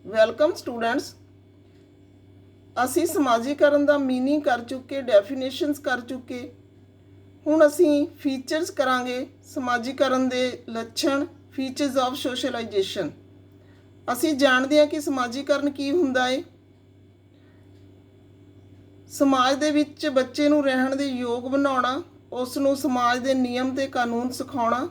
Welcome students. ਅਸੀਂ ਸਮਾਜੀਕਰਨ ਦਾ meaning ਕਰ ਚੁੱਕੇ, ਡੈਫੀਨੇਸ਼ਨਸ ਕਰ ਚੁੱਕੇ। ਹੁਣ ਅਸੀਂ ਫੀਚਰਸ ਕਰਾਂਗੇ ਸਮਾਜੀਕਰਨ ਦੇ ਲੱਛਣ, ਫੀਚਰਸ ਆਫ ਸੋਸ਼ਲਾਈਜੇਸ਼ਨ। ਅਸੀਂ ਜਾਣਦੇ ਹਾਂ ਕਿ ਸਮਾਜੀਕਰਨ ਕੀ ਹੁੰਦਾ ਹੈ। ਸਮਾਜ ਦੇ ਵਿੱਚ ਬੱਚੇ ਨੂੰ ਰਹਿਣ ਦੇ ਯੋਗ ਬਣਾਉਣਾ, ਉਸ ਨੂੰ ਸਮਾਜ ਦੇ ਨਿਯਮ ਤੇ ਕਾਨੂੰਨ ਸਿਖਾਉਣਾ।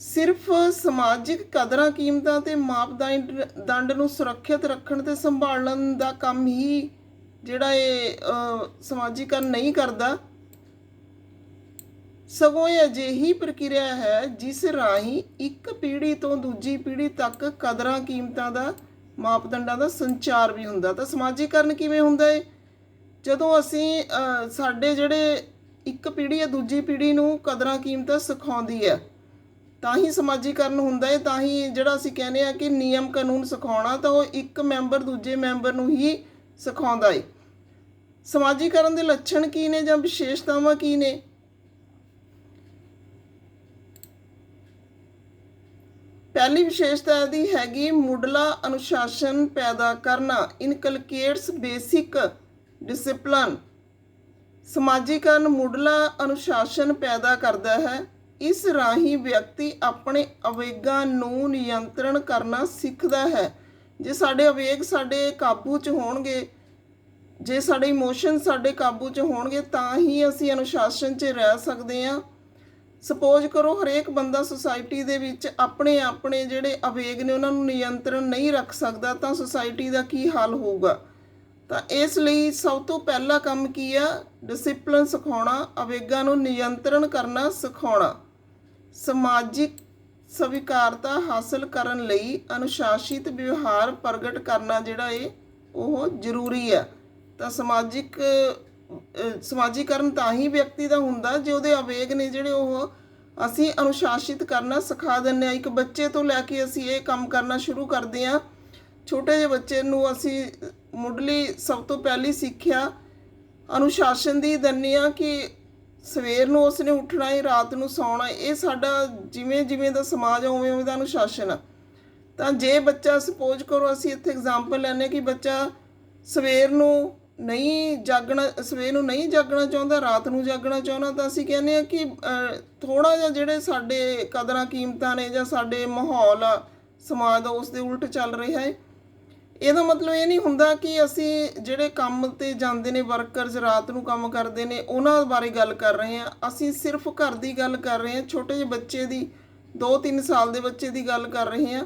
ਸਿਰਫ ਸਮਾਜਿਕ ਕਦਰਾਂ ਕੀਮਤਾਂ ਤੇ ਮਾਪਦੰਡ ਨੂੰ ਸੁਰੱਖਿਅਤ ਰੱਖਣ ਤੇ ਸੰਭਾਲਣ ਦਾ ਕੰਮ ਹੀ ਜਿਹੜਾ ਇਹ ਸਮਾਜੀਕਰਨ ਨਹੀਂ ਕਰਦਾ, ਸਗੋਂ ਇਹ ਅਜਿਹੀ ਪ੍ਰਕਿਰਿਆ ਹੈ ਜਿਸ ਰਾਹੀਂ ਇੱਕ ਪੀੜ੍ਹੀ ਤੋਂ ਦੂਜੀ ਪੀੜ੍ਹੀ ਤੱਕ ਕਦਰਾਂ ਕੀਮਤਾਂ ਦਾ, ਮਾਪਦੰਡਾਂ ਦਾ ਸੰਚਾਰ ਵੀ ਹੁੰਦਾ। ਤਾਂ ਸਮਾਜੀਕਰਨ ਕਿਵੇਂ ਹੁੰਦਾ ਹੈ? ਜਦੋਂ ਅਸੀਂ ਸਾਡੇ ਜਿਹੜੇ ਇੱਕ ਪੀੜ੍ਹੀ ਹੈ ਦੂਜੀ ਪੀੜ੍ਹੀ ਨੂੰ ਕਦਰਾਂ ਕੀਮਤਾਂ ਸਿਖਾਉਂਦੀ ਹੈ, ਤਾਂ ਹੀ ਸਮਾਜੀਕਰਨ ਹੁੰਦਾ ਹੈ। ਤਾਂ ਹੀ ਜਿਹੜਾ ਅਸੀਂ ਕਹਿੰਦੇ ਹਾਂ ਕਿ ਨਿਯਮ ਕਾਨੂੰਨ ਸਿਖਾਉਣਾ, ਤਾਂ ਉਹ ਇੱਕ ਮੈਂਬਰ ਦੂਜੇ ਮੈਂਬਰ ਨੂੰ ਹੀ ਸਿਖਾਉਂਦਾ ਹੈ। ਸਮਾਜੀਕਰਨ ਦੇ ਲੱਛਣ ਕੀ ਨੇ ਜਾਂ ਵਿਸ਼ੇਸ਼ਤਾਵਾਂ ਕੀ ਨੇ? ਪਹਿਲੀ ਵਿਸ਼ੇਸ਼ਤਾ ਇਹਦੀ ਹੈਗੀ ਮੁੱਢਲਾ ਅਨੁਸ਼ਾਸਨ ਪੈਦਾ ਕਰਨਾ, ਇਨਕਲਕੇਟਸ ਬੇਸਿਕ ਡਿਸਿਪਲਨ। ਸਮਾਜੀਕਰਨ ਮੁੱਢਲਾ ਅਨੁਸ਼ਾਸਨ ਪੈਦਾ ਕਰਦਾ ਹੈ। ਇਸ ਰਾਹੀਂ ਵਿਅਕਤੀ ਆਪਣੇ ਆਵੇਗਾਂ ਨੂੰ ਨਿਯੰਤਰਣ ਕਰਨਾ ਸਿੱਖਦਾ ਹੈ। ਜੇ ਸਾਡੇ ਆਵੇਗ ਸਾਡੇ ਕਾਬੂ 'ਚ ਹੋਣਗੇ, ਜੇ ਸਾਡੇ ਇਮੋਸ਼ਨ ਸਾਡੇ ਕਾਬੂ 'ਚ ਹੋਣਗੇ, ਤਾਂ ਹੀ ਅਸੀਂ ਅਨੁਸ਼ਾਸਨ 'ਚ ਰਹਿ ਸਕਦੇ ਹਾਂ। ਸਪੋਜ਼ ਕਰੋ ਹਰੇਕ ਬੰਦਾ ਸੁਸਾਇਟੀ ਦੇ ਵਿੱਚ ਆਪਣੇ ਆਪਣੇ ਜਿਹੜੇ ਆਵੇਗ ਨੇ ਉਹਨਾਂ ਨੂੰ ਨਿਯੰਤਰਣ ਨਹੀਂ ਰੱਖ ਸਕਦਾ, ਤਾਂ ਸੁਸਾਇਟੀ ਦਾ ਕੀ ਹਾਲ ਹੋਊਗਾ? ਤਾਂ ਇਸ ਲਈ ਸਭ ਤੋਂ ਪਹਿਲਾ ਕੰਮ ਕੀ ਆ? ਡਿਸਿਪਲਿਨ ਸਿਖਾਉਣਾ, ਆਵੇਗਾਂ ਨੂੰ ਨਿਯੰਤਰਣ ਕਰਨਾ ਸਿਖਾਉਣਾ। ਸਮਾਜਿਕ ਸਵੀਕਾਰਤਾ ਹਾਸਲ ਕਰਨ ਲਈ ਅਨੁਸ਼ਾਸਿਤ ਵਿਵਹਾਰ ਪ੍ਰਗਟ ਕਰਨਾ ਜਿਹੜਾ ਉਹ ਜ਼ਰੂਰੀ ਹੈ। ਤਾਂ ਸਮਾਜੀਕਰਨ ਤਾਂ ਹੀ ਵਿਅਕਤੀ ਦਾ ਹੁੰਦਾ ਜੇ ਉਹਦੇ ਆਵੇਗ ਨੇ ਜਿਹੜੇ ਉਹ ਅਸੀਂ ਅਨੁਸ਼ਾਸਿਤ ਕਰਨਾ ਸਿਖਾ ਦਿੰਦੇ ਹਾਂ। ਇੱਕ ਬੱਚੇ ਤੋਂ ਲੈ ਕੇ ਅਸੀਂ ਇਹ ਕੰਮ ਕਰਨਾ ਸ਼ੁਰੂ ਕਰਦੇ ਹਾਂ। ਛੋਟੇ ਜਿਹੇ ਬੱਚੇ ਨੂੰ ਅਸੀਂ ਮੁੱਢਲੀ ਸਭ ਤੋਂ ਪਹਿਲੀ ਸਿੱਖਿਆ ਅਨੁਸ਼ਾਸਨ ਦੀ ਦਿੰਦੇ ਹਾਂ ਕਿ ਸਵੇਰ ਨੂੰ ਉਸਨੇ ਉੱਠਣਾ ਹੈ, ਰਾਤ ਨੂੰ ਸੌਣਾ। ਇਹ ਸਾਡਾ ਜਿਵੇਂ ਜਿਵੇਂ ਦਾ ਸਮਾਜ ਆ ਉਵੇਂ ਉਵੇਂ ਦਾ ਅਨੁਸ਼ਾਸਨ ਆ। ਤਾਂ ਜੇ ਬੱਚਾ ਸਪੋਜ਼ ਕਰੋ, ਅਸੀਂ ਇੱਥੇ ਐਗਜ਼ਾਮਪਲ ਲੈਂਦੇ ਕਿ ਬੱਚਾ ਸਵੇਰ ਨੂੰ ਨਹੀਂ ਜਾਗਣਾ ਚਾਹੁੰਦਾ, ਰਾਤ ਨੂੰ ਜਾਗਣਾ ਚਾਹੁੰਦਾ, ਤਾਂ ਅਸੀਂ ਕਹਿੰਦੇ ਹਾਂ ਕਿ ਥੋੜ੍ਹਾ ਜਿਹਾ ਜਿਹੜੇ ਸਾਡੇ ਕਦਰਾਂ ਕੀਮਤਾਂ ਨੇ ਜਾਂ ਸਾਡੇ ਮਾਹੌਲ ਆ ਸਮਾਜ ਦਾ ਉਸ ਦੇ ਉਲਟ ਚੱਲ ਰਿਹਾ ਹੈ। ਇਹਦਾ ਮਤਲਬ ਇਹ ਨਹੀਂ ਹੁੰਦਾ ਕਿ ਅਸੀਂ ਜਿਹੜੇ ਕੰਮ 'ਤੇ ਜਾਂਦੇ ਨੇ ਵਰਕਰਸ, ਰਾਤ ਨੂੰ ਕੰਮ ਕਰਦੇ ਨੇ, ਉਹਨਾਂ ਬਾਰੇ ਗੱਲ ਕਰ ਰਹੇ ਹਾਂ। ਅਸੀਂ ਸਿਰਫ ਘਰ ਦੀ ਗੱਲ ਕਰ ਰਹੇ ਹਾਂ, ਛੋਟੇ ਜਿਹੇ ਬੱਚੇ ਦੀ, 2-3 ਸਾਲ ਦੇ ਬੱਚੇ ਦੀ ਗੱਲ ਕਰ ਰਹੇ ਹਾਂ।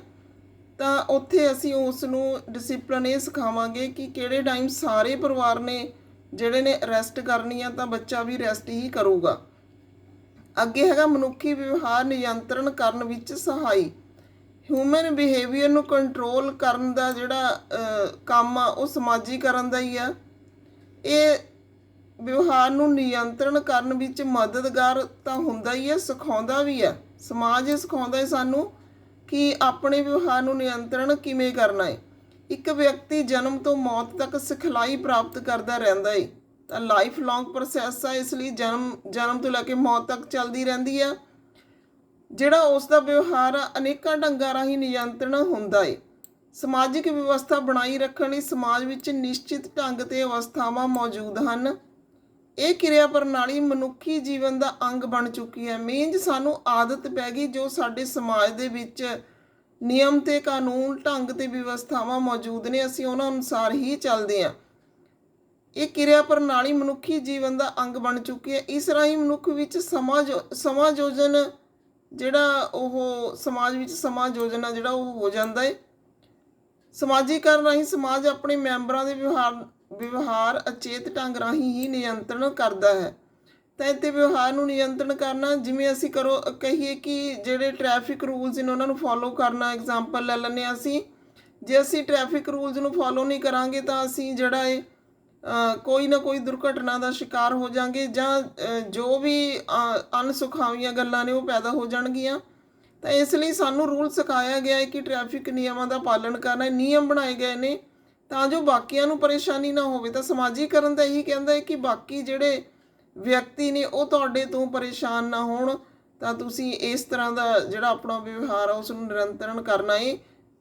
ਤਾਂ ਉੱਥੇ ਅਸੀਂ ਉਸ ਨੂੰ ਡਿਸਿਪਲਿਨ ਇਹ ਸਿਖਾਵਾਂਗੇ ਕਿ ਕਿਹੜੇ ਟਾਈਮ ਸਾਰੇ ਪਰਿਵਾਰ ਨੇ ਜਿਹੜੇ ਨੇ ਰੈਸਟ ਕਰਨੀ ਆ, ਤਾਂ ਬੱਚਾ ਵੀ ਰੈਸਟ ਹੀ ਕਰੂਗਾ। ਅੱਗੇ ਹੈਗਾ ਮਨੁੱਖੀ ਵਿਵਹਾਰ ਨਿਯੰਤਰਣ ਕਰਨ ਵਿੱਚ ਸਹਾਈ। ਹਿਊਮਨ ਬਿਹੇਵੀਅਰ ਨੂੰ ਕੰਟਰੋਲ ਕਰਨ ਦਾ ਜਿਹੜਾ ਕੰਮ ਆ ਉਹ ਸਮਾਜੀਕਰਨ ਦਾ ਹੀ ਆ। ਇਹ ਵਿਵਹਾਰ ਨੂੰ ਨਿਯੰਤਰਣ ਕਰਨ ਵਿੱਚ ਮਦਦਗਾਰ ਤਾਂ ਹੁੰਦਾ ਹੀ ਹੈ, ਸਿਖਾਉਂਦਾ ਵੀ ਹੈ। ਸਮਾਜ ਇਹ ਸਿਖਾਉਂਦਾ ਹੈ ਸਾਨੂੰ ਕਿ ਆਪਣੇ ਵਿਵਹਾਰ ਨੂੰ ਨਿਯੰਤਰਣ ਕਿਵੇਂ ਕਰਨਾ ਹੈ। ਇੱਕ ਵਿਅਕਤੀ ਜਨਮ ਤੋਂ ਮੌਤ ਤੱਕ ਸਿਖਲਾਈ ਪ੍ਰਾਪਤ ਕਰਦਾ ਰਹਿੰਦਾ ਹੈ। ਤਾਂ ਲਾਈਫ ਲੌਂਗ ਪ੍ਰੋਸੈਸ ਆ, ਇਸ ਲਈ ਜਨਮ ਤੋਂ ਲੈ ਕੇ ਮੌਤ ਤੱਕ ਚੱਲਦੀ ਰਹਿੰਦੀ ਆ। ਜਿਹੜਾ ਉਸ ਦਾ ਵਿਵਹਾਰ ਆ ਅਨੇਕਾਂ ਢੰਗਾਂ ਰਾਹੀਂ ਨਿਯੰਤਰਣ ਹੁੰਦਾ ਹੈ। ਸਮਾਜਿਕ ਵਿਵਸਥਾ ਬਣਾਈ ਰੱਖਣ ਲਈ ਸਮਾਜ ਵਿੱਚ ਨਿਸ਼ਚਿਤ ਢੰਗ ਤੇ ਅਵਸਥਾਵਾਂ ਮੌਜੂਦ ਹਨ। ਇਹ ਕਿਰਿਆ ਪ੍ਰਣਾਲੀ ਮਨੁੱਖੀ ਜੀਵਨ ਦਾ ਅੰਗ ਬਣ ਚੁੱਕੀ ਹੈ। ਮੀਨਜ਼ ਸਾਨੂੰ ਆਦਤ ਪੈ ਗਈ, ਜੋ ਸਾਡੇ ਸਮਾਜ ਦੇ ਵਿੱਚ ਨਿਯਮ ਤੇ ਕਾਨੂੰਨ, ਢੰਗ ਤੇ ਵਿਵਸਥਾਵਾਂ ਮੌਜੂਦ ਨੇ, ਅਸੀਂ ਉਹਨਾਂ ਅਨੁਸਾਰ ਹੀ ਚੱਲਦੇ ਹਾਂ। ਇਹ ਕਿਰਿਆ ਪ੍ਰਣਾਲੀ ਮਨੁੱਖੀ ਜੀਵਨ ਦਾ ਅੰਗ ਬਣ ਚੁੱਕੀ ਹੈ। ਇਸ ਰਾਹੀਂ ਮਨੁੱਖ ਵਿੱਚ ਸਮਾਯੋਜਨ ਜਿਹੜਾ ਉਹ ਸਮਾਜ ਵਿੱਚ ਸਮਾਯੋਜਨ ਜਿਹੜਾ ਉਹ ਹੋ ਜਾਂਦਾ ਹੈ। ਸਮਾਜੀਕਰਨ ਰਾਹੀਂ ਸਮਾਜ ਆਪਣੇ ਮੈਂਬਰਾਂ ਦੇ ਵਿਵਹਾਰ ਅਚੇਤ ਢੰਗ ਰਾਹੀਂ ਹੀ ਨਿਯੰਤਰਣ ਕਰਦਾ ਹੈ। ਤਾਂ ਇੱਥੇ ਵਿਵਹਾਰ ਨੂੰ ਨਿਯੰਤਰਣ ਕਰਨਾ, ਜਿਵੇਂ ਅਸੀਂ ਕਹੀਏ ਕਿ ਜਿਹੜੇ ਟ੍ਰੈਫਿਕ ਰੂਲਸ ਨੇ ਉਹਨਾਂ ਨੂੰ ਫੋਲੋ ਕਰਨਾ। ਐਗਜ਼ਾਮਪਲ ਲੈ ਲੈਂਦੇ ਹਾਂ ਅਸੀਂ, ਜੇ ਅਸੀਂ ਟ੍ਰੈਫਿਕ ਰੂਲਸ ਨੂੰ ਫੋਲੋ ਨਹੀਂ ਕਰਾਂਗੇ ਤਾਂ ਅਸੀਂ ਜਿਹੜਾ ਕੋਈ ਨਾ ਕੋਈ ਦੁਰਘਟਨਾ ਦਾ ਸ਼ਿਕਾਰ ਹੋ ਜਾਵਾਂਗੇ, ਜਾਂ ਜੋ ਵੀ ਅਣਸੁਖਾਵੀਆਂ ਗੱਲਾਂ ਨੇ ਉਹ ਪੈਦਾ ਹੋ ਜਾਣਗੀਆਂ। ਤਾਂ ਇਸ ਲਈ ਸਾਨੂੰ ਰੂਲ ਸਿਖਾਇਆ ਗਿਆ ਹੈ ਕਿ ਟ੍ਰੈਫਿਕ ਨਿਯਮਾਂ ਦਾ ਪਾਲਣ ਕਰਨਾ। ਨਿਯਮ ਬਣਾਏ ਗਏ ਨੇ ਤਾਂ ਜੋ ਬਾਕੀਆਂ ਨੂੰ ਪਰੇਸ਼ਾਨੀ ਨਾ ਹੋਵੇ। ਤਾਂ ਸਮਾਜੀਕਰਨ ਤਾਂ ਇਹੀ ਕਹਿੰਦਾ ਹੈ ਕਿ ਬਾਕੀ ਜਿਹੜੇ ਵਿਅਕਤੀ ਨੇ ਉਹ ਤੁਹਾਡੇ ਤੋਂ ਪਰੇਸ਼ਾਨ ਨਾ ਹੋਣ। ਤਾਂ ਤੁਸੀਂ ਇਸ ਤਰ੍ਹਾਂ ਦਾ ਜਿਹੜਾ ਆਪਣਾ ਵਿਵਹਾਰ ਆ ਉਸ ਨੂੰ ਨਿਰੰਤਰਨ ਕਰਨਾ ਹੈ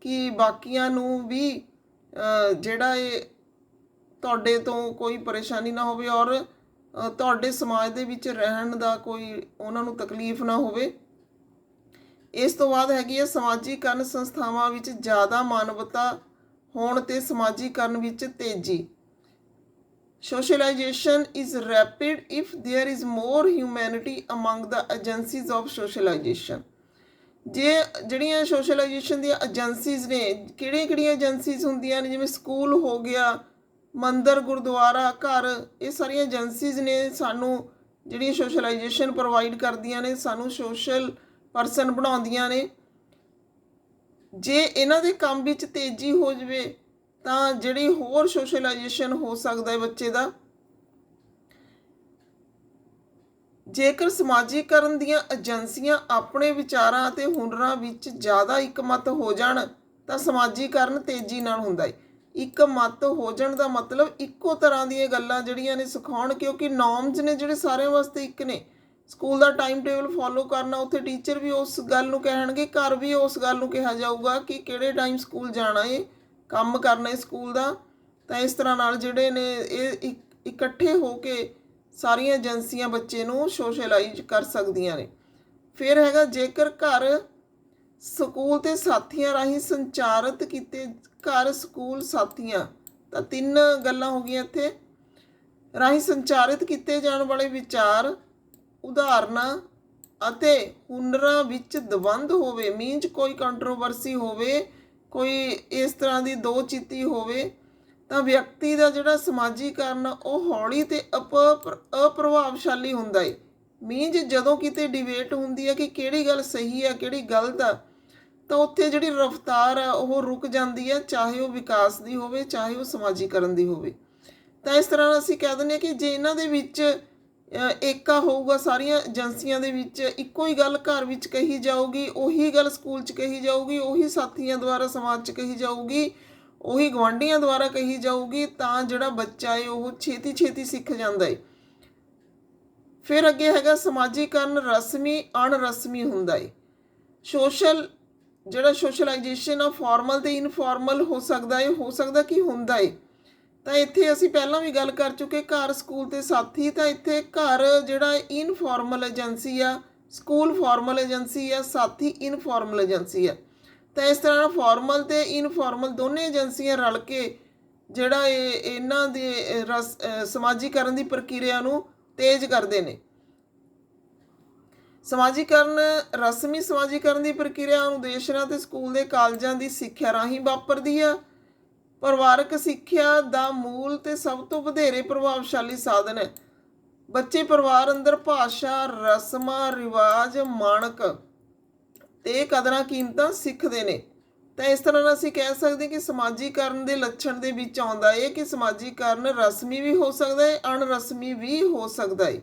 ਕਿ ਬਾਕੀਆਂ ਨੂੰ ਵੀ ਜਿਹੜਾ ਇਹ ਤੁਹਾਡੇ ਤੋਂ ਕੋਈ ਪਰੇਸ਼ਾਨੀ ਨਾ ਹੋਵੇ ਔਰ ਤੁਹਾਡੇ ਸਮਾਜ ਦੇ ਵਿੱਚ ਰਹਿਣ ਦਾ ਕੋਈ ਉਹਨਾਂ ਨੂੰ ਤਕਲੀਫ ਨਾ ਹੋਵੇ। ਇਸ ਤੋਂ ਬਾਅਦ ਹੈਗੀ ਹੈ ਸਮਾਜੀਕਰਨ ਸੰਸਥਾਵਾਂ ਵਿੱਚ ਜ਼ਿਆਦਾ ਮਾਨਵਤਾ ਹੋਣ ਤੇ ਸਮਾਜੀਕਰਨ ਵਿੱਚ ਤੇਜ਼ੀ। Socialization is rapid if there is more humanity among the agencies of socialization। ਜੇ ਜਿਹੜੀਆਂ ਸੋਸ਼ਲਾਈਜੇਸ਼ਨ ਦੀਆਂ ਏਜੰਸੀਜ਼ ਨੇ, ਕਿਹੜੀਆਂ ਏਜੰਸੀਜ਼ ਹੁੰਦੀਆਂ ਨੇ, ਜਿਵੇਂ ਸਕੂਲ ਹੋ ਗਿਆ, ਮੰਦਰ, ਗੁਰਦੁਆਰਾ, ਘਰ, ਇਹ ਸਾਰੀਆਂ ਏਜੰਸੀਜ਼ ਨੇ ਸਾਨੂੰ ਜਿਹੜੀਆਂ ਸੋਸ਼ਲਾਈਜੇਸ਼ਨ ਪ੍ਰੋਵਾਈਡ ਕਰਦੀਆਂ ਨੇ, ਸਾਨੂੰ ਸੋਸ਼ਲ ਪਰਸਨ ਬਣਾਉਂਦੀਆਂ ਨੇ। ਜੇ ਇਹਨਾਂ ਦੇ ਕੰਮ ਵਿੱਚ ਤੇਜ਼ੀ ਹੋ ਜਾਵੇ ਤਾਂ ਜਿਹੜੀ ਹੋਰ ਸੋਸ਼ਲਾਈਜੇਸ਼ਨ ਹੋ ਸਕਦਾ ਹੈ ਬੱਚੇ ਦਾ। ਜੇਕਰ ਸਮਾਜੀਕਰਨ ਦੀਆਂ ਏਜੰਸੀਆਂ ਆਪਣੇ ਵਿਚਾਰਾਂ ਅਤੇ ਹੁਨਰਾਂ ਵਿੱਚ ਜ਼ਿਆਦਾ ਇੱਕਮਤ ਹੋ ਜਾਣ ਤਾਂ ਸਮਾਜੀਕਰਨ ਤੇਜ਼ੀ ਨਾਲ ਹੁੰਦਾ ਹੈ। ਇੱਕਮਤ ਹੋ ਜਾਣ ਦਾ ਮਤਲਬ ਇੱਕੋ ਤਰ੍ਹਾਂ ਦੀਆਂ ਗੱਲਾਂ ਜਿਹੜੀਆਂ ਨੇ ਸਿਖਾਉਣ, ਕਿਉਂਕਿ ਨੋਰਮਸ ਨੇ ਜਿਹੜੇ ਸਾਰਿਆਂ ਵਾਸਤੇ ਇੱਕ ਨੇ। ਸਕੂਲ ਦਾ ਟਾਈਮ ਟੇਬਲ ਫੋਲੋ ਕਰਨਾ, ਉੱਥੇ ਟੀਚਰ ਵੀ ਉਸ ਗੱਲ ਨੂੰ ਕਹਿਣਗੇ, ਘਰ ਵੀ ਉਸ ਗੱਲ ਨੂੰ ਕਿਹਾ ਜਾਊਗਾ ਕਿ ਕਿਹੜੇ ਟਾਈਮ ਸਕੂਲ ਜਾਣਾ ਹੈ, ਕੰਮ ਕਰਨਾ ਹੈ ਸਕੂਲ ਦਾ। ਤਾਂ ਇਸ ਤਰ੍ਹਾਂ ਨਾਲ ਜਿਹੜੇ ਨੇ ਇਹ ਇਕੱਠੇ ਹੋ ਕੇ ਸਾਰੀਆਂ ਏਜੰਸੀਆਂ ਬੱਚੇ ਨੂੰ ਸੋਸ਼ਲਾਈਜ਼ ਕਰ ਸਕਦੀਆਂ ਨੇ। ਫਿਰ ਹੈਗਾ ਜੇਕਰ ਘਰ, ਸਕੂਲ ਤੇ ਸਾਥੀਆਂ ਰਾਹੀਂ ਸੰਚਾਰਿਤ ਕੀਤੇ, ਘਰ, ਸਕੂਲ, ਸਾਥੀਆਂ, ਤਾਂ ਤਿੰਨ ਗੱਲਾਂ ਹੋ ਗਈਆਂ ਇੱਥੇ। ਰਾਹੀਂ ਸੰਚਾਰਿਤ ਕੀਤੇ ਜਾਣ ਵਾਲੇ ਵਿਚਾਰ, ਉਦਾਹਰਨਾਂ ਅਤੇ ਹੁਨਰਾਂ ਵਿੱਚ ਦਵੰਦ ਹੋਵੇ, ਮੀਨਜ਼ ਕੋਈ ਕੰਟਰੋਵਰਸੀ ਹੋਵੇ, ਕੋਈ ਇਸ ਤਰ੍ਹਾਂ ਦੀ ਦੋ ਚਿੱਤੀ ਹੋਵੇ, ਤਾਂ ਵਿਅਕਤੀ ਦਾ ਜਿਹੜਾ ਸਮਾਜੀਕਰਨ ਉਹ ਹੌਲੀ ਤੇ ਅਪ੍ਰਭਾਵਸ਼ਾਲੀ ਹੁੰਦਾ ਹੈ। ਮੀਨਜ਼ ਜਦੋਂ ਕਿਤੇ ਡਿਬੇਟ ਹੁੰਦੀ ਹੈ ਕਿ ਕਿਹੜੀ ਗੱਲ ਸਹੀ ਹੈ ਕਿਹੜੀ ਗਲਤ ਆ, ਤਾਂ ਉੱਥੇ ਜਿਹੜੀ ਰਫ਼ਤਾਰ ਆ ਉਹ ਰੁਕ ਜਾਂਦੀ ਹੈ, ਚਾਹੇ ਉਹ ਵਿਕਾਸ ਦੀ ਹੋਵੇ ਚਾਹੇ ਉਹ ਸਮਾਜੀਕਰਨ ਦੀ ਹੋਵੇ। ਤਾਂ ਇਸ ਤਰ੍ਹਾਂ ਅਸੀਂ ਕਹਿ ਦਿੰਦੇ ਹਾਂ ਕਿ ਜੇ ਇਹਨਾਂ ਦੇ ਵਿੱਚ ਏਕਾ ਹੋਊਗਾ, ਸਾਰੀਆਂ ਏਜੰਸੀਆਂ ਦੇ ਵਿੱਚ ਇੱਕੋ ਹੀ ਗੱਲ ਘਰ ਵਿੱਚ ਕਹੀ ਜਾਊਗੀ, ਉਹੀ ਗੱਲ ਸਕੂਲ 'ਚ ਕਹੀ ਜਾਊਗੀ, ਉਹੀ ਸਾਥੀਆਂ ਦੁਆਰਾ ਸਮਾਜ 'ਚ ਕਹੀ ਜਾਊਗੀ, ਉਹੀ ਗੁਆਂਢੀਆਂ ਦੁਆਰਾ ਕਹੀ ਜਾਊਗੀ, ਤਾਂ ਜਿਹੜਾ ਬੱਚਾ ਹੈ ਉਹ ਛੇਤੀ ਸਿੱਖ ਜਾਂਦਾ ਹੈ। ਫਿਰ ਅੱਗੇ ਹੈਗਾ ਸਮਾਜੀਕਰਨ ਰਸਮੀ ਅਣਰਸਮੀ ਹੁੰਦਾ ਹੈ। ਜਿਹੜਾ ਸੋਸ਼ਲਾਈਜੇਸ਼ਨ ਆ ਫਾਰਮਲ ਤੇ ਇਨਫਾਰਮਲ ਹੋ ਸਕਦਾ ਹੈ, ਹੋ ਸਕਦਾ ਕਿ ਹੁੰਦਾ ਹੈ। ਤਾਂ ਇੱਥੇ ਅਸੀਂ ਪਹਿਲਾਂ ਵੀ ਗੱਲ ਕਰ ਚੁੱਕੇ, ਘਰ, ਸਕੂਲ ਤੇ ਸਾਥੀ। ਤਾਂ ਇੱਥੇ ਘਰ ਜਿਹੜਾ ਇਨਫਾਰਮਲ ਏਜੰਸੀ ਆ, ਸਕੂਲ ਫਾਰਮਲ ਏਜੰਸੀ ਆ, ਸਾਥੀ ਇਨਫਾਰਮਲ ਏਜੰਸੀ ਆ। ਤਾਂ ਇਸ ਤਰ੍ਹਾਂ ਫਾਰਮਲ ਤੇ ਇਨਫਾਰਮਲ ਦੋਨੇ ਏਜੰਸੀਆਂ ਰਲ ਕੇ ਜਿਹੜਾ ਇਹਨਾਂ ਦੇ ਸਮਾਜੀਕਰਨ ਦੀ ਪ੍ਰਕਿਰਿਆ ਨੂੰ ਤੇਜ਼ ਕਰਦੇ ਨੇ। ਸਮਾਜੀਕਰਨ, ਰਸਮੀ ਸਮਾਜੀਕਰਨ ਦੀ ਪ੍ਰਕਿਰਿਆ ਅਨੁਦੇਸ਼ਨਾਂ ਤੇ ਸਕੂਲ ਦੇ ਕਾਲਜਾਂ ਦੀ ਸਿੱਖਿਆ ਰਾਹੀਂ ਵਾਪਰਦੀ ਆ। ਪਰਿਵਾਰਕ ਸਿੱਖਿਆ ਦਾ ਮੂਲ ਤੇ ਸਭ ਤੋਂ ਵਧੇਰੇ ਪ੍ਰਭਾਵਸ਼ਾਲੀ ਸਾਧਨ ਹੈ। ਬੱਚੇ ਪਰਿਵਾਰ ਅੰਦਰ ਭਾਸ਼ਾ, ਰਸਮਾਂ, ਰਿਵਾਜ, ਮਾਣਕ ਤੇ ਕਦਰਾਂ ਕੀਮਤਾਂ ਸਿੱਖਦੇ ਨੇ। ਤਾਂ ਇਸ ਤਰ੍ਹਾਂ ਨਾਲ ਅਸੀਂ ਕਹਿ ਸਕਦੇ ਕਿ ਸਮਾਜੀਕਰਨ ਦੇ ਲੱਛਣ ਦੇ ਵਿੱਚ ਆਉਂਦਾ ਹੈ ਕਿ ਸਮਾਜੀਕਰਨ ਰਸਮੀ ਵੀ ਹੋ ਸਕਦਾ ਹੈ, ਅਣਰਸਮੀ ਵੀ ਹੋ ਸਕਦਾ ਹੈ।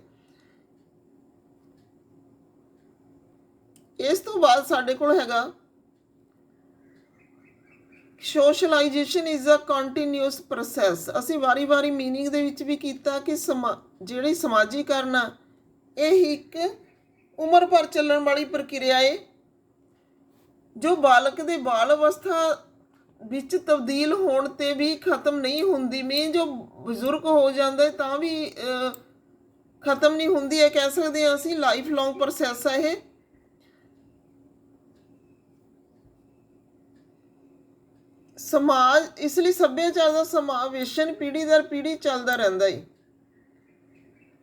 ਇਸ ਤੋਂ ਬਾਅਦ ਸਾਡੇ ਕੋਲ ਹੈਗਾ socialization is a continuous process. ਅਸੀਂ ਵਾਰੀ ਮੀਨਿੰਗ ਦੇ ਵਿੱਚ ਵੀ ਕੀਤਾ ਕਿ ਜਿਹੜੀ ਸਮਾਜੀਕਰਨ ਆ ਇਹ ਇੱਕ ਉਮਰ ਭਰ ਚੱਲਣ ਵਾਲੀ ਪ੍ਰਕਿਰਿਆ ਹੈ, ਜੋ ਬਾਲਕ ਦੇ ਬਾਲ ਅਵਸਥਾ ਵਿੱਚ ਤਬਦੀਲ ਹੋਣ ਤੇ ਵੀ ਖਤਮ ਨਹੀਂ ਹੁੰਦੀ। ਮੀਨ ਜੋ ਬਜ਼ੁਰਗ ਹੋ ਜਾਂਦਾ ਤਾਂ ਵੀ ਖਤਮ ਨਹੀਂ ਹੁੰਦੀ ਹੈ, ਕਹਿ ਸਕਦੇ ਹਾਂ ਅਸੀਂ ਲਾਈਫ ਲੌਂਗ ਪ੍ਰੋਸੈਸ ਹੈ ਇਹ। ਸਮਾਜ, ਇਸ ਲਈ ਸੱਭਿਆਚਾਰ ਦਾ ਸਮਾਵੇਸ਼ਨ ਪੀੜ੍ਹੀ ਦਰ ਪੀੜ੍ਹੀ ਚੱਲਦਾ ਰਹਿੰਦਾ ਹੈ।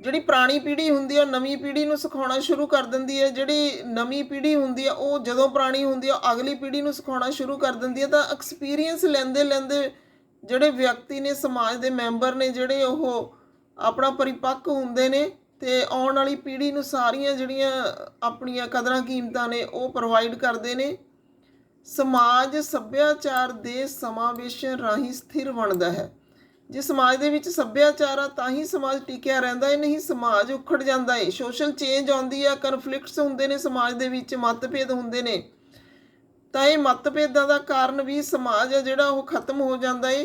ਜਿਹੜੀ ਪੁਰਾਣੀ ਪੀੜ੍ਹੀ ਹੁੰਦੀ ਹੈ ਉਹ ਨਵੀਂ ਪੀੜ੍ਹੀ ਨੂੰ ਸਿਖਾਉਣਾ ਸ਼ੁਰੂ ਕਰ ਦਿੰਦੀ ਹੈ, ਜਿਹੜੀ ਨਵੀਂ ਪੀੜ੍ਹੀ ਹੁੰਦੀ ਹੈ ਉਹ ਜਦੋਂ ਪੁਰਾਣੀ ਹੁੰਦੀ ਹੈ ਅਗਲੀ ਪੀੜ੍ਹੀ ਨੂੰ ਸਿਖਾਉਣਾ ਸ਼ੁਰੂ ਕਰ ਦਿੰਦੀ ਹੈ। ਤਾਂ ਐਕਸਪੀਰੀਅੰਸ ਲੈਂਦੇ ਜਿਹੜੇ ਵਿਅਕਤੀ ਨੇ, ਸਮਾਜ ਦੇ ਮੈਂਬਰ ਨੇ, ਜਿਹੜੇ ਉਹ ਆਪਣਾ ਪਰਿਪੱਕ ਹੁੰਦੇ ਨੇ ਤੇ ਆਉਣ ਵਾਲੀ ਪੀੜ੍ਹੀ ਨੂੰ ਸਾਰੀਆਂ ਜਿਹੜੀਆਂ ਆਪਣੀਆਂ ਕਦਰਾਂ ਕੀਮਤਾਂ ਨੇ ਉਹ ਪ੍ਰੋਵਾਈਡ ਕਰਦੇ ਨੇ। ਸਮਾਜ ਸੱਭਿਆਚਾਰ ਦੇ ਸਮਾਵੇਸ਼ਨ ਰਾਹੀਂ ਸਥਿਰ ਬਣਦਾ ਹੈ। ਜੇ ਸਮਾਜ ਦੇ ਵਿੱਚ ਸੱਭਿਆਚਾਰ ਆ ਤਾਂ ਹੀ ਸਮਾਜ ਟਿਕਿਆ ਰਹਿੰਦਾ ਹੈ, ਨਹੀਂ ਸਮਾਜ ਉਖੜ ਜਾਂਦਾ ਹੈ। ਸੋਸ਼ਲ ਚੇਂਜ ਆਉਂਦੀ ਆ, ਕਨਫਲਿਕਟਸ ਹੁੰਦੇ ਨੇ ਸਮਾਜ ਦੇ ਵਿੱਚ, ਮਤਭੇਦ ਹੁੰਦੇ ਨੇ। ਤਾਂ ਇਹ ਮਤਭੇਦਾਂ ਦਾ ਕਾਰਨ ਵੀ ਸਮਾਜ ਆ ਜਿਹੜਾ ਉਹ ਖਤਮ ਹੋ ਜਾਂਦਾ ਹੈ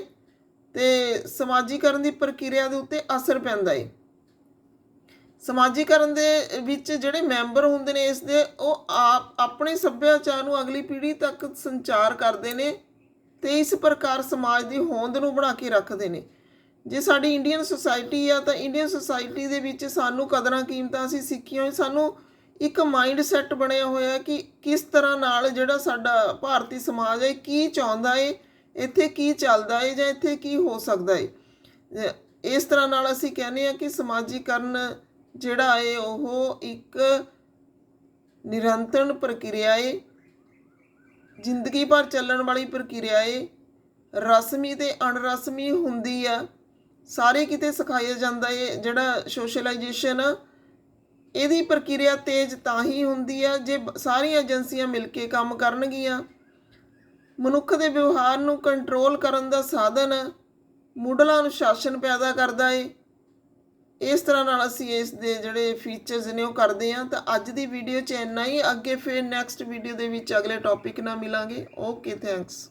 ਤੇ ਸਮਾਜੀਕਰਨ ਦੀ ਪ੍ਰਕਿਰਿਆ ਦੇ ਉੱਤੇ ਅਸਰ ਪੈਂਦਾ ਹੈ। ਸਮਾਜੀਕਰਨ ਦੇ ਵਿੱਚ ਜਿਹੜੇ ਮੈਂਬਰ ਹੁੰਦੇ ਨੇ ਇਸ ਦੇ, ਉਹ ਆਪਣੇ ਸੱਭਿਆਚਾਰ ਨੂੰ ਅਗਲੀ ਪੀੜ੍ਹੀ ਤੱਕ ਸੰਚਾਰ ਕਰਦੇ ਨੇ ਅਤੇ ਇਸ ਪ੍ਰਕਾਰ ਸਮਾਜ ਦੀ ਹੋਂਦ ਨੂੰ ਬਣਾ ਕੇ ਰੱਖਦੇ ਨੇ। ਜੇ ਸਾਡੀ ਇੰਡੀਅਨ ਸੁਸਾਇਟੀ ਆ ਤਾਂ ਇੰਡੀਅਨ ਸੁਸਾਇਟੀ ਦੇ ਵਿੱਚ ਸਾਨੂੰ ਕਦਰਾਂ ਕੀਮਤਾਂ ਅਸੀਂ ਸਿੱਖੀਆਂ ਹੋਈਆਂ, ਸਾਨੂੰ ਇੱਕ ਮਾਈਂਡ ਸੈੱਟ ਬਣਿਆ ਹੋਇਆ ਕਿ ਕਿਸ ਤਰ੍ਹਾਂ ਨਾਲ ਜਿਹੜਾ ਸਾਡਾ ਭਾਰਤੀ ਸਮਾਜ ਹੈ ਕੀ ਚਾਹੁੰਦਾ ਹੈ, ਇੱਥੇ ਕੀ ਚੱਲਦਾ ਹੈ ਜਾਂ ਇੱਥੇ ਕੀ ਹੋ ਸਕਦਾ ਹੈ। ਇਸ ਤਰ੍ਹਾਂ ਨਾਲ ਅਸੀਂ ਕਹਿੰਦੇ ਹਾਂ ਕਿ ਸਮਾਜੀਕਰਨ ਜਿਹੜਾ ਹੈ ਉਹ ਇੱਕ ਨਿਰੰਤਰ ਪ੍ਰਕਿਰਿਆ ਹੈ, ਜ਼ਿੰਦਗੀ ਭਰ ਚੱਲਣ ਵਾਲੀ ਪ੍ਰਕਿਰਿਆ ਹੈ, ਰਸਮੀ ਅਤੇ ਅਣਰਸਮੀ ਹੁੰਦੀ ਆ, ਸਾਰੇ ਕਿਤੇ ਸਿਖਾਇਆ ਜਾਂਦਾ ਹੈ। ਜਿਹੜਾ ਸੋਸ਼ਲਾਈਜੇਸ਼ਨ ਇਹਦੀ ਪ੍ਰਕਿਰਿਆ ਤੇਜ਼ ਤਾਂ ਹੀ ਹੁੰਦੀ ਆ ਜੇ ਸਾਰੀਆਂ ਏਜੰਸੀਆਂ ਮਿਲ ਕੇ ਕੰਮ ਕਰਨਗੀਆਂ। ਮਨੁੱਖ ਦੇ ਵਿਵਹਾਰ ਨੂੰ ਕੰਟਰੋਲ ਕਰਨ ਦਾ ਸਾਧਨ ਮੁੱਢਲਾ ਅਨੁਸ਼ਾਸਨ ਪੈਦਾ ਕਰਦਾ ਹੈ। ਇਸ ਤਰ੍ਹਾਂ ਨਾਲ ਅਸੀਂ ਇਸ ਦੇ ਜਿਹੜੇ ਫੀਚਰਸ ਨੇ ਉਹ ਕਰਦੇ ਹਾਂ। ਤਾਂ ਅੱਜ ਦੀ ਵੀਡੀਓ 'ਚ ਇੰਨਾ ਹੀ, ਅੱਗੇ ਫਿਰ ਨੈਕਸਟ ਵੀਡੀਓ ਦੇ ਵਿੱਚ ਅਗਲੇ ਟੌਪਿਕ ਨਾਲ ਮਿਲਾਂਗੇ। Okay, thanks.